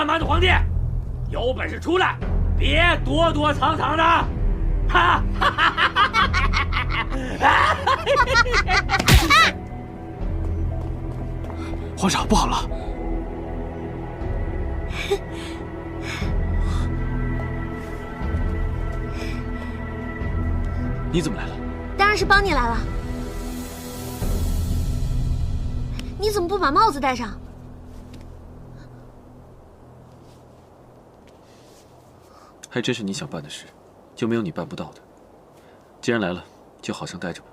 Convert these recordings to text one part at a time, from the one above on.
蛮子皇帝，有本事出来，别躲躲藏藏的！哈！皇上，不好了！你怎么来了？当然是帮你来了。你怎么不把帽子戴上？还真是你想办的事，就没有你办不到的。既然来了，就好生待着吧。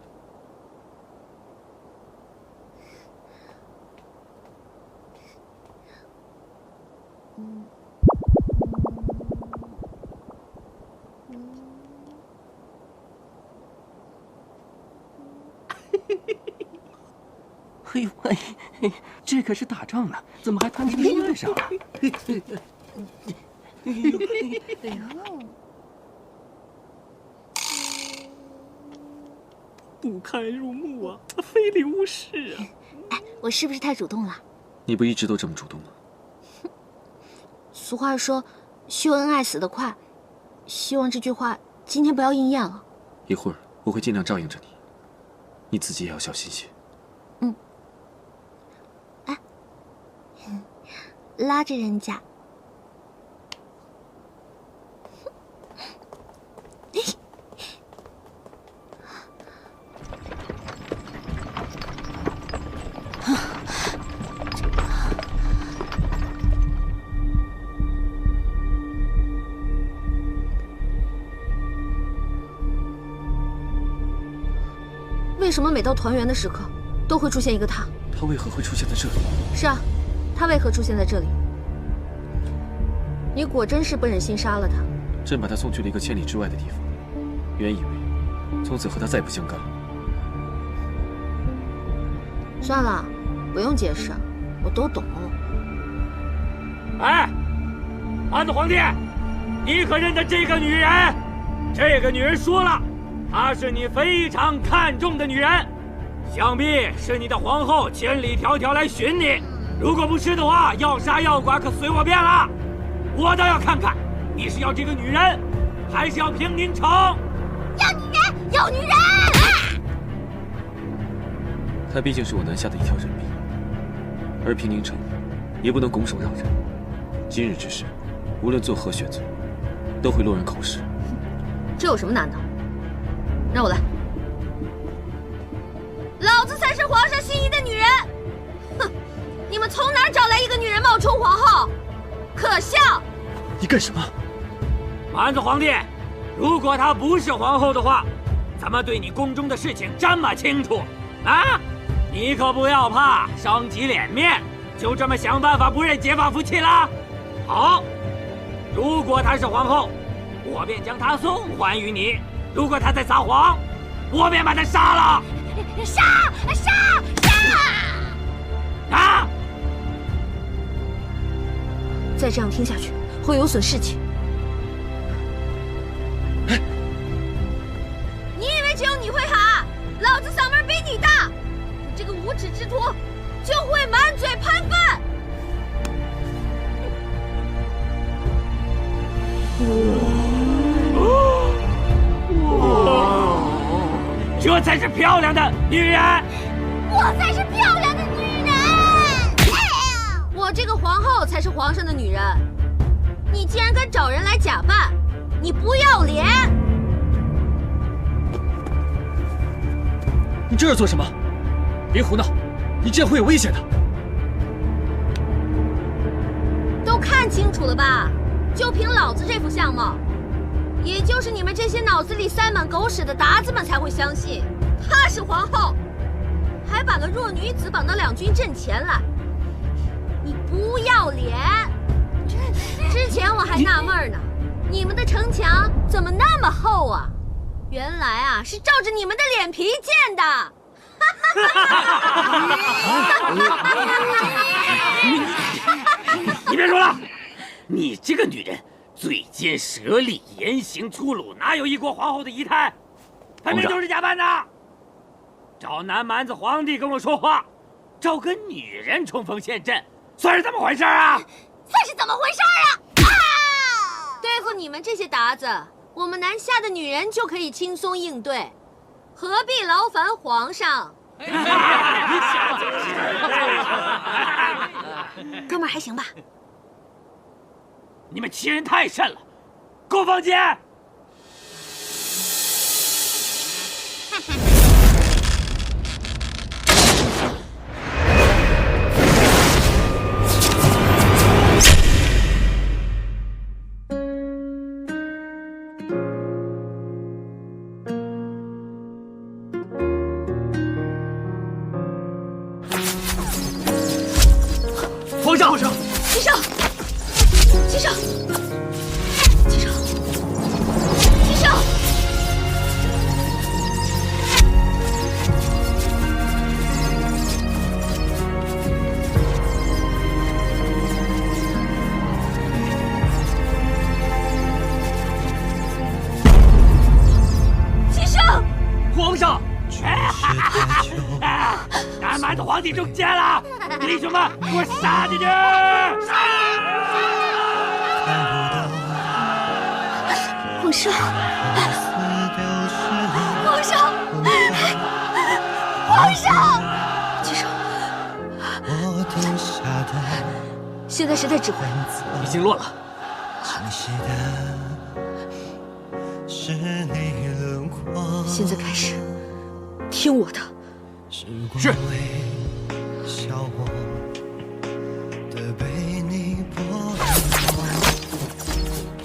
嘿呦喂，这可是打仗呢，怎么还弹起音乐上了？不堪入目啊，非礼勿视啊！哎，我是不是太主动了？你不一直都这么主动吗？俗话说，秀恩爱死得快，希望这句话今天不要应验了。一会儿我会尽量照应着你，你自己也要小心些。嗯。哎，拉着人家。为什么每到团圆的时刻，都会出现一个他？他为何会出现在这里？是啊，他为何出现在这里？你果真是不忍心杀了他。朕把他送去了一个千里之外的地方，原以为从此和他再不相干了。算了，不用解释，我都懂。哎，蛮子皇帝，你可认得这个女人？这个女人说了。她是你非常看重的女人，想必是你的皇后千里迢迢来寻你。如果不是的话，要杀要剐可随我便了。我倒要看看，你是要这个女人，还是要平宁城？要女人，要女人！她毕竟是我南下的一条人命，而平宁城也不能拱手让人。今日之事，无论做何选择，都会落人口实。这有什么难的？让我来！老子才是皇上心仪的女人！哼，你们从哪儿找来一个女人冒充皇后？可笑！你干什么？蛮子皇帝，如果她不是皇后的话，怎么对你宫中的事情这么清楚啊？你可不要怕伤及脸面，就这么想办法不认结发夫妻了？好，如果她是皇后，我便将她送还于你。如果他在撒谎，我便把他杀了！杀！啊！再这样听下去，会有损士气。你以为只有你会喊？老子嗓门比你大！你这个无耻之徒，就会满嘴喷粪！这才是漂亮的女人，我才是漂亮的女人。我这个皇后才是皇上的女人。你竟然敢找人来假扮，你不要脸！你这是做什么？别胡闹，你这样会有危险的。都看清楚了吧？就凭老子这副相貌，也就是你们这些脑子里塞满狗屎的鞑子们才会相信她是皇后，还把个弱女子绑到两军阵前来。你不要脸！之前我还纳闷呢，你们的城墙怎么那么厚啊？原来啊，是照着你们的脸皮建的。你别说了，你这个女人嘴尖舌利，言行粗鲁，哪有一国皇后的仪态？分明就是假扮的。找南蛮子皇帝跟我说话，找个女人冲锋陷阵，算是怎么回事啊？算是怎么回事啊？对付你们这些鞑子，我们南下的女人就可以轻松应对，何必劳烦皇上？哥们儿还行吧？你们欺人太甚了！给我放箭！皇上，皇上，齐少，齐少，齐少，齐少！齐少！皇上！南蛮的皇帝中箭了！弟兄们，给我杀进去！皇上，皇上，皇上！齐少，现在谁在指挥？已经乱了。现在开始，听我的。是。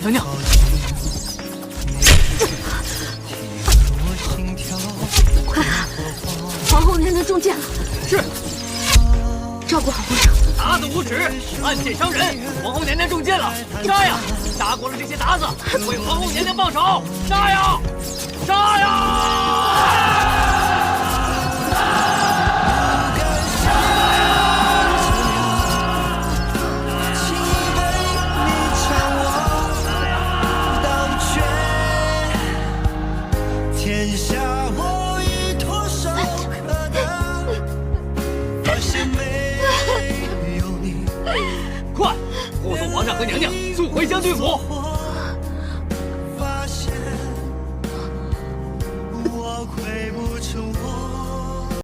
娘娘，快看，皇后娘娘中箭了。是。照顾好皇上。鞑子无耻，暗箭伤人！皇后娘娘中箭了，杀呀！杀光了这些鞑子，为皇后娘娘报仇！杀呀！杀呀！快，护送皇上和娘娘速回将军府！发现我回不